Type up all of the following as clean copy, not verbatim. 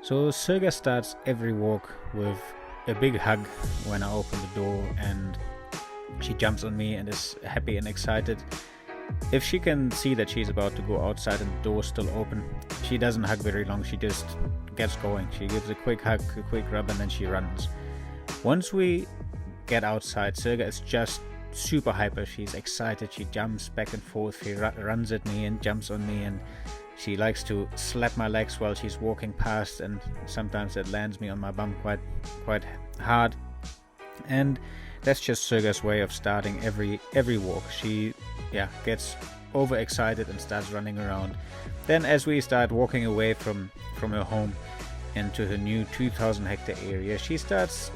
So Sirga starts every walk with a big hug when I open the door, and she jumps on me and is happy and excited. If she can see that she's about to go outside and the door's still open, she doesn't hug very long, she just gets going. She gives a quick hug, a quick rub, and then she runs. Once we get outside, Sirga is just super hyper. She's excited, she jumps back and forth, she runs at me and jumps on me, and she likes to slap my legs while she's walking past, and sometimes that lands me on my bum quite hard. And that's just Sirga's way of starting every walk. She gets overexcited and starts running around. Then as we start walking away from her home into her new 2,000 hectare area, she starts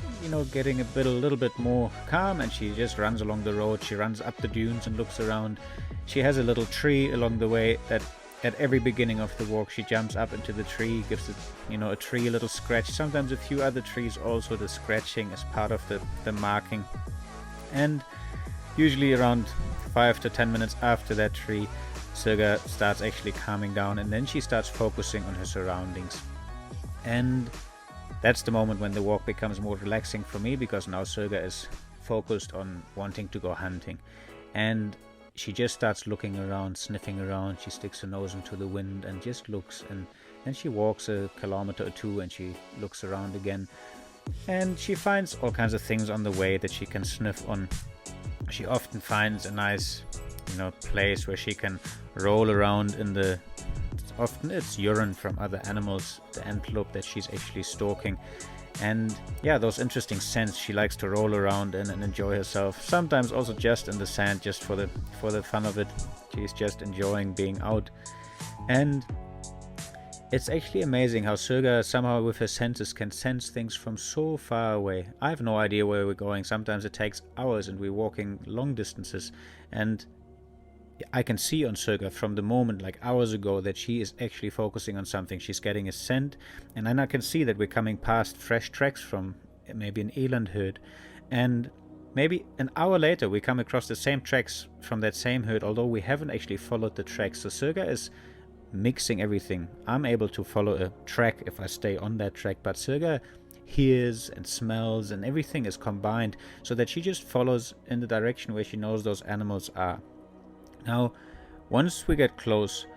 getting a little bit more calm, and she just runs along the road. She runs up the dunes and looks around. She has a little tree along the way that at every beginning of the walk she jumps up into the tree, gives it a tree a little scratch, sometimes a few other trees also. The scratching is part of the marking. And usually around 5 to 10 minutes after that tree, Sirga starts actually calming down, and then she starts focusing on her surroundings. And that's the moment when the walk becomes more relaxing for me, because now Sirga is focused on wanting to go hunting, and she just starts looking around, sniffing around. She sticks her nose into the wind and just looks, and then she walks a kilometer or two and she looks around again, and she finds all kinds of things on the way that she can sniff on. She often finds a nice place where she can roll around in the, often it's urine from other animals, the antelope that she's actually stalking. And those interesting scents she likes to roll around in and enjoy herself. Sometimes also just in the sand, just for the fun of it. She's just enjoying being out. And it's actually amazing how Sirga somehow with her senses can sense things from so far away. I have no idea where we're going. Sometimes it takes hours and we're walking long distances, and I can see on Sirga from the moment, like hours ago, that she is actually focusing on something. She's getting a scent, and then I can see that we're coming past fresh tracks from maybe an eland herd, and maybe an hour later we come across the same tracks from that same herd, although we haven't actually followed the tracks. So Sirga is mixing everything. I'm able to follow a track if I stay on that track, but Sirga hears and smells, and everything is combined so that she just follows in the direction where she knows those animals are. Now, once we get close,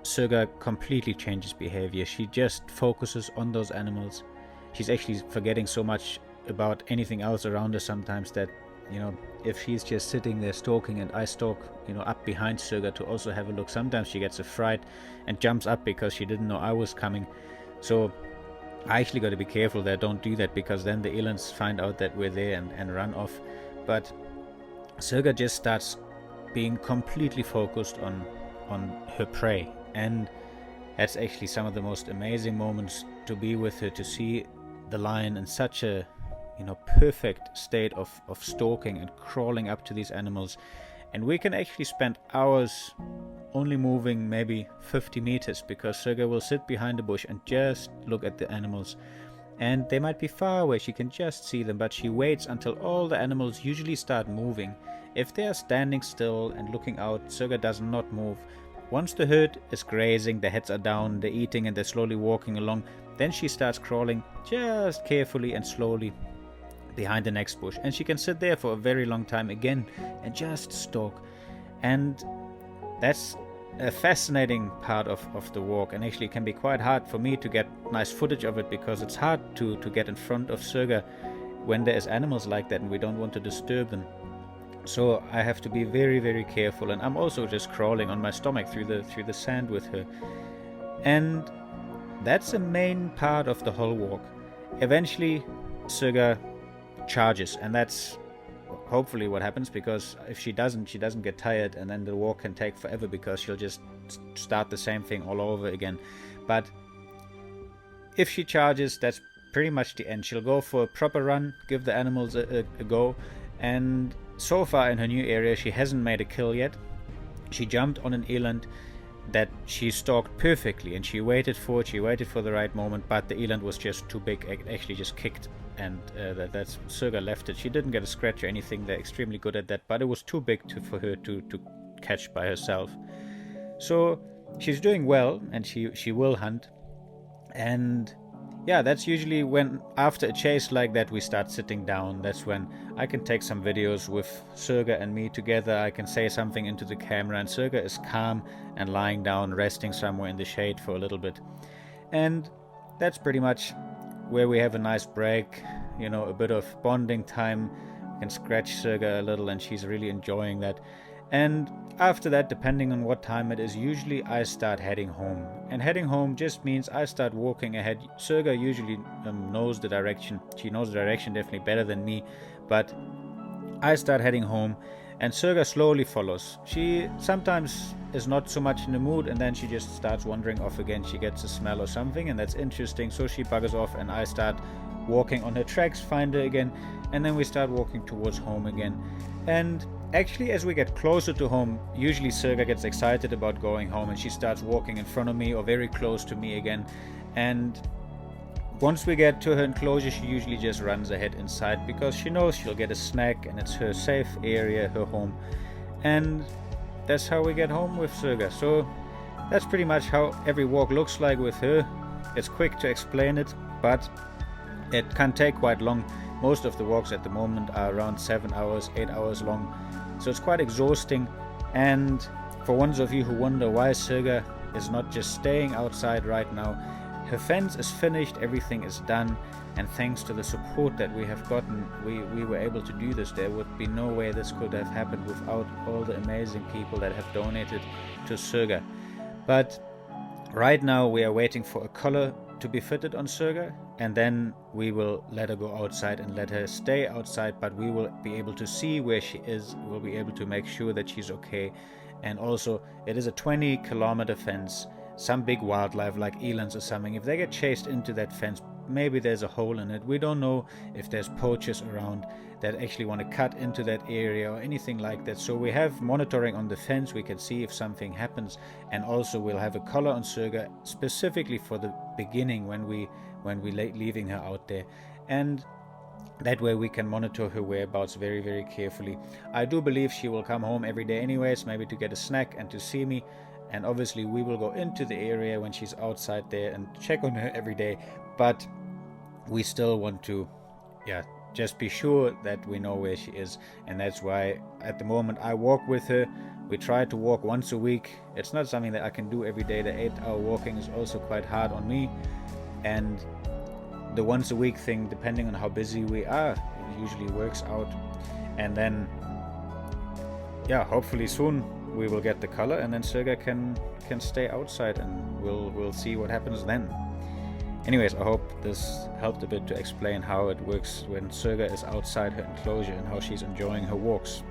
Sirga completely changes behavior. She just focuses on those animals. She's actually forgetting so much about anything else around her sometimes that, if she's just sitting there stalking and I stalk, up behind Sirga to also have a look, sometimes she gets a fright and jumps up because she didn't know I was coming. So I actually got to be careful there. Don't do that, because then the elands find out that we're there and run off. But Sirga just starts being completely focused on her prey, and that's actually some of the most amazing moments to be with her, to see the lion in such a perfect state of stalking and crawling up to these animals. And we can actually spend hours only moving maybe 50 meters, because Sirga will sit behind a bush and just look at the animals, and they might be far away, she can just see them, but she waits until all the animals usually start moving. If they are standing still and looking out, Sirga does not move. Once the herd is grazing, their heads are down, they're eating and they're slowly walking along, then she starts crawling just carefully and slowly behind the next bush, and she can sit there for a very long time again and just stalk. And that's a fascinating part of the walk, and actually can be quite hard for me to get nice footage of it, because it's hard to get in front of Sirga when there's animals like that and we don't want to disturb them. So I have to be very, very careful, and I'm also just crawling on my stomach through the sand with her. And that's a main part of the whole walk. Eventually Sirga charges, and that's hopefully what happens, because if she doesn't get tired, and then the walk can take forever because she'll just start the same thing all over again. But if she charges, that's pretty much the end. She'll go for a proper run, give the animals a go, and so far in her new area she hasn't made a kill yet. She jumped on an eland that she stalked perfectly, and she waited for the right moment, but the eland was just too big. It actually just kicked, and that's Sirga left it. She didn't get a scratch or anything. They're extremely good at that, but it was too big for her to catch by herself. So she's doing well, and she will hunt. And yeah, that's usually when, after a chase like that, we start sitting down. That's when I can take some videos with Sirga and me together. I can say something into the camera, and Sirga is calm and lying down, resting somewhere in the shade for a little bit. And that's pretty much where we have a nice break, you know, a bit of bonding time. I can scratch Sirga a little, and she's really enjoying that. And after that, depending on what time it is, usually I start heading home. And heading home just means I start walking ahead. Sirga usually knows the direction. She knows the direction definitely better than me. But I start heading home, and Sirga slowly follows. She sometimes is not so much in the mood, and then she just starts wandering off again. She gets a smell or something, and that's interesting. So she buggers off, and I start walking on her tracks, find her again, and then we start walking towards home again. And actually, as we get closer to home, usually Sirga gets excited about going home, and she starts walking in front of me or very close to me again. And once we get to her enclosure, she usually just runs ahead inside, because she knows she'll get a snack and it's her safe area, her home. And that's how we get home with Sirga. So that's pretty much how every walk looks like with her. It's quick to explain it, but it can take quite long. Most of the walks at the moment are around 7 hours, 8 hours long. So it's quite exhausting. And for ones of you who wonder why Sirga is not just staying outside right now, her fence is finished, everything is done, and thanks to the support that we have gotten, we were able to do this. There would be no way this could have happened without all the amazing people that have donated to Sirga. But right now we are waiting for a collar to be fitted on Sirga, and then we will let her go outside and let her stay outside, but we will be able to see where she is. We'll be able to make sure that she's okay. And also, it is a 20-kilometer fence. Some big wildlife like elands or something, if they get chased into that fence, maybe there's a hole in it. We don't know if there's poachers around that actually want to cut into that area or anything like that. So we have monitoring on the fence. We can see if something happens, and also we'll have a collar on Sirga specifically for the beginning when we leaving her out there, and that way we can monitor her whereabouts very, very carefully. I do believe she will come home every day anyways, maybe to get a snack and to see me. And obviously we will go into the area when she's outside there and check on her every day. But we still want to, just be sure that we know where she is. And that's why at the moment I walk with her. We try to walk once a week. It's not something that I can do every day. The 8-hour walking is also quite hard on me. And the once a week thing, depending on how busy we are, it usually works out. And then, hopefully soon we will get the color, and then Sirga can stay outside, and we'll see what happens then. Anyways, I hope this helped a bit to explain how it works when Sirga is outside her enclosure and how she's enjoying her walks.